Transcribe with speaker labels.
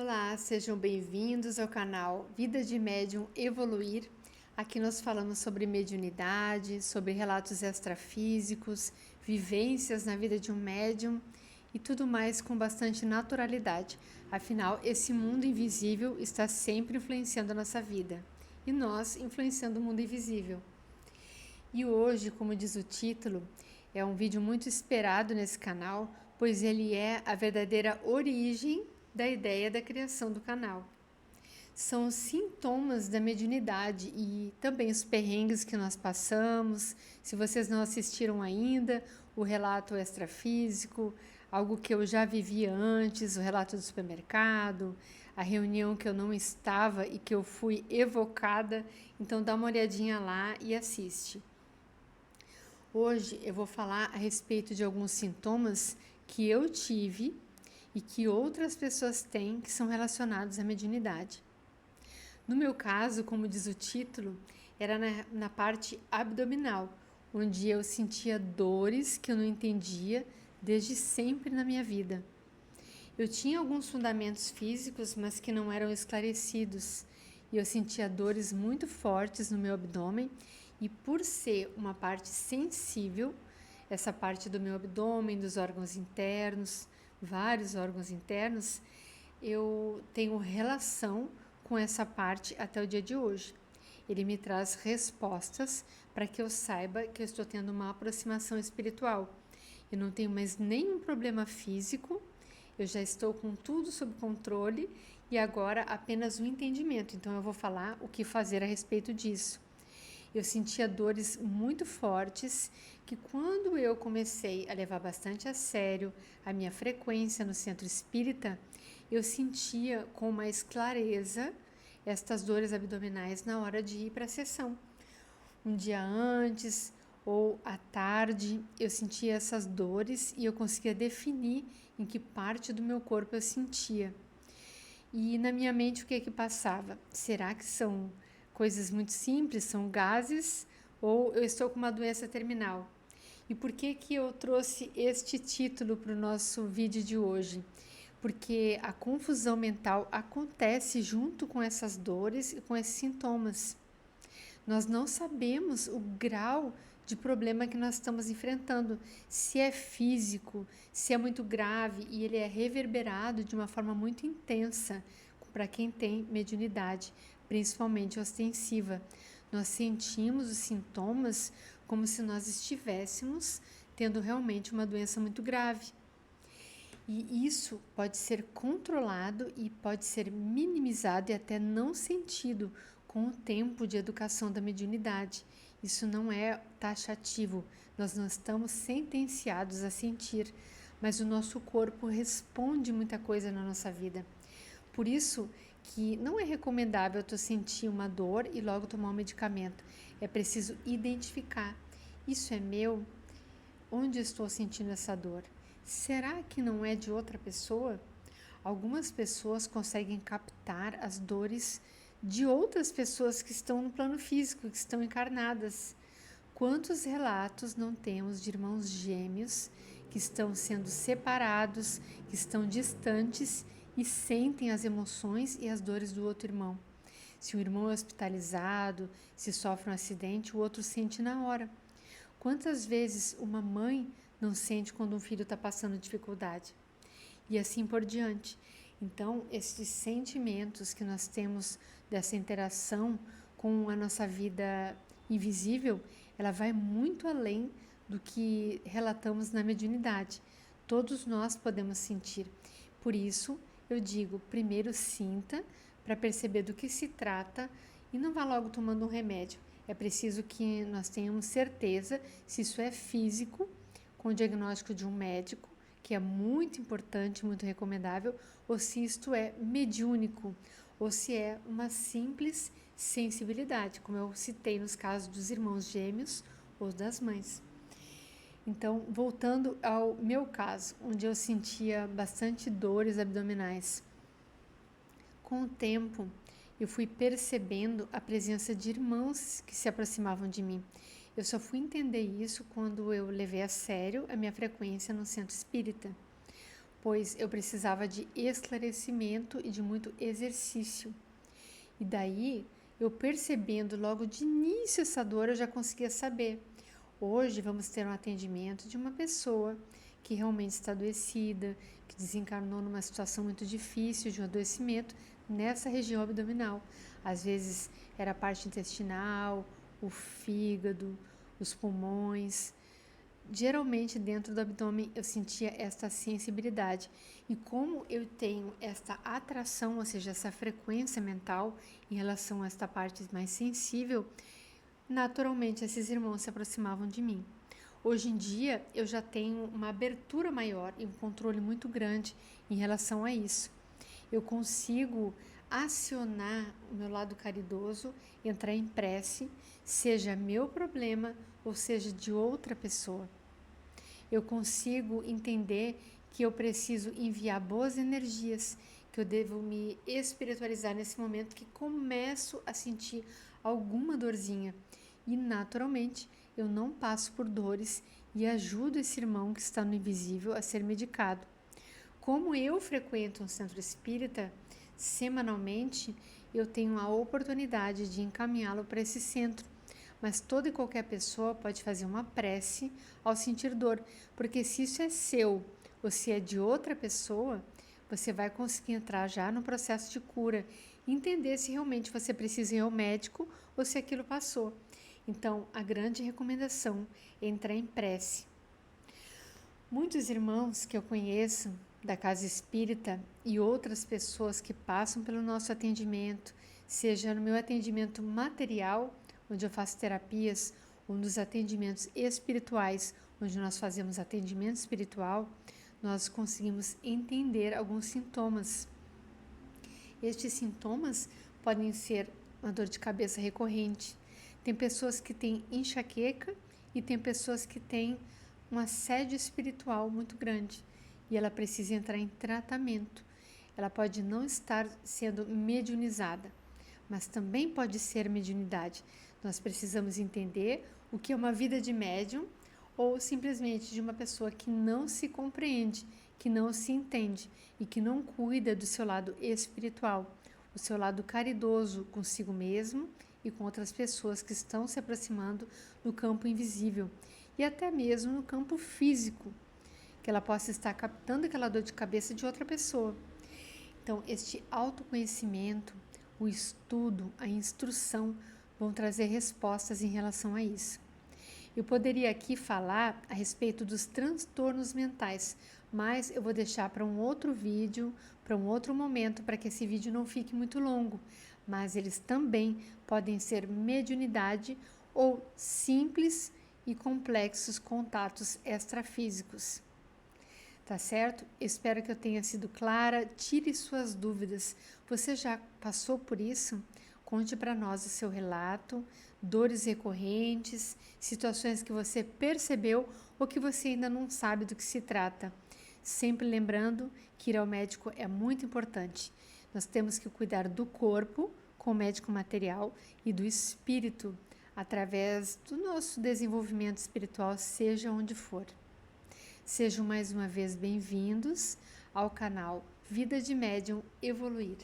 Speaker 1: Olá, sejam bem-vindos ao canal Vida de Médium Evoluir. Aqui nós falamos sobre mediunidade, sobre relatos extrafísicos, vivências na vida de um médium e tudo mais com bastante naturalidade. Afinal, esse mundo invisível está sempre influenciando a nossa vida e nós influenciando o mundo invisível. E hoje, como diz o título, é um vídeo muito esperado nesse canal, pois ele é a verdadeira origem da ideia da criação do canal. São os sintomas da mediunidade e também os perrengues que nós passamos. Se vocês não assistiram ainda, o relato extrafísico, algo que eu já vivia antes, o relato do supermercado, a reunião que eu não estava e que eu fui evocada, então dá uma olhadinha lá e assiste. Hoje eu vou falar a respeito de alguns sintomas que eu tive e que outras pessoas têm que são relacionados à mediunidade. No meu caso, como diz o título, era na parte abdominal, onde eu sentia dores que eu não entendia desde sempre na minha vida. Eu tinha alguns fundamentos físicos, mas que não eram esclarecidos, e eu sentia dores muito fortes no meu abdômen. E por ser uma parte sensível, essa parte do meu abdômen, dos órgãos internos, vários órgãos internos, eu tenho relação com essa parte até o dia de hoje. Ele me traz respostas para que eu saiba que eu estou tendo uma aproximação espiritual. Eu não tenho mais nenhum problema físico, eu já estou com tudo sob controle e agora apenas um entendimento. Então eu vou falar o que fazer a respeito disso. Eu sentia dores muito fortes que quando eu comecei a levar bastante a sério a minha frequência no centro espírita, eu sentia com mais clareza estas dores abdominais na hora de ir para a sessão. Um dia antes ou à tarde eu sentia essas dores e eu conseguia definir em que parte do meu corpo eu sentia. E na minha mente o que é que passava? Será que são coisas muito simples, são gases, ou eu estou com uma doença terminal? E por que que eu trouxe este título para o nosso vídeo de hoje? Porque a confusão mental acontece junto com essas dores e com esses sintomas. Nós não sabemos o grau de problema que nós estamos enfrentando, se é físico, se é muito grave e ele é reverberado de uma forma muito intensa para quem tem mediunidade, principalmente ostensiva. Nós sentimos os sintomas como se nós estivéssemos tendo realmente uma doença muito grave. E isso pode ser controlado e pode ser minimizado e até não sentido com o tempo de educação da mediunidade. Isso não é taxativo, nós não estamos sentenciados a sentir, mas o nosso corpo responde muita coisa na nossa vida. Por isso que não é recomendável tu sentir uma dor e logo tomar um medicamento. É preciso identificar. Isso é meu? Onde estou sentindo essa dor? Será que não é de outra pessoa? Algumas pessoas conseguem captar as dores de outras pessoas que estão no plano físico, que estão encarnadas. Quantos relatos não temos de irmãos gêmeos que estão sendo separados, que estão distantes e sentem as emoções e as dores do outro irmão? Se um irmão é hospitalizado, se sofre um acidente, o outro sente na hora. Quantas vezes uma mãe não sente quando um filho está passando dificuldade? E assim por diante. Então, esses sentimentos que nós temos dessa interação com a nossa vida invisível, ela vai muito além do que relatamos na mediunidade. Todos nós podemos sentir. Por isso, eu digo, primeiro sinta para perceber do que se trata e não vá logo tomando um remédio. É preciso que nós tenhamos certeza se isso é físico, com o diagnóstico de um médico, que é muito importante, muito recomendável, ou se isto é mediúnico, ou se é uma simples sensibilidade, como eu citei nos casos dos irmãos gêmeos ou das mães. Então, voltando ao meu caso, onde eu sentia bastante dores abdominais. Com o tempo, eu fui percebendo a presença de irmãos que se aproximavam de mim. Eu só fui entender isso quando eu levei a sério a minha frequência no centro espírita. pois eu precisava de esclarecimento e de muito exercício. E daí, eu percebendo logo de início essa dor, eu já conseguia saber. Hoje vamos ter um atendimento de uma pessoa que realmente está adoecida, que desencarnou numa situação muito difícil de um adoecimento nessa região abdominal. Às vezes era a parte intestinal, o fígado, os pulmões. Geralmente dentro do abdômen eu sentia esta sensibilidade. E como eu tenho esta atração, ou seja, essa frequência mental em relação a esta parte mais sensível, naturalmente esses irmãos se aproximavam de mim. Hoje em dia eu já tenho uma abertura maior e um controle muito grande em relação a isso. Eu consigo acionar o meu lado caridoso, entrar em prece, seja meu problema ou seja de outra pessoa. Eu consigo entender que eu preciso enviar boas energias, que eu devo me espiritualizar nesse momento que começo a sentir alguma dorzinha. E naturalmente eu não passo por dores e ajudo esse irmão que está no invisível a ser medicado. Como eu frequento um centro espírita, semanalmente eu tenho a oportunidade de encaminhá-lo para esse centro. Mas toda e qualquer pessoa pode fazer uma prece ao sentir dor, porque se isso é seu ou se é de outra pessoa, você vai conseguir entrar já no processo de cura, entender se realmente você precisa ir ao médico ou se aquilo passou. Então, a grande recomendação é entrar em prece. Muitos irmãos que eu conheço da casa espírita e outras pessoas que passam pelo nosso atendimento, seja no meu atendimento material, onde eu faço terapias, ou nos atendimentos espirituais, onde nós fazemos atendimento espiritual, nós conseguimos entender alguns sintomas. Estes sintomas podem ser uma dor de cabeça recorrente. Tem pessoas que têm enxaqueca e tem pessoas que têm um assédio espiritual muito grande e ela precisa entrar em tratamento. Ela pode não estar sendo mediunizada, mas também pode ser mediunidade. Nós precisamos entender o que é uma vida de médium ou simplesmente de uma pessoa que não se compreende, que não se entende e que não cuida do seu lado espiritual, o seu lado caridoso consigo mesmo e com outras pessoas que estão se aproximando no campo invisível e até mesmo no campo físico, que ela possa estar captando aquela dor de cabeça de outra pessoa. Então, este autoconhecimento, o estudo, a instrução vão trazer respostas em relação a isso. Eu poderia aqui falar a respeito dos transtornos mentais, mas eu vou deixar para um outro vídeo, para um outro momento, para que esse vídeo não fique muito longo. Mas eles também podem ser mediunidade ou simples e complexos contatos extrafísicos. Tá certo? Espero que eu tenha sido clara. Tire suas dúvidas. Você já passou por isso? Conte para nós o seu relato, dores recorrentes, situações que você percebeu ou que você ainda não sabe do que se trata. Sempre lembrando que ir ao médico é muito importante. Nós temos que cuidar do corpo com o médico material e do espírito através do nosso desenvolvimento espiritual, seja onde for. Sejam mais uma vez bem-vindos ao canal Vida de Médium Evoluir.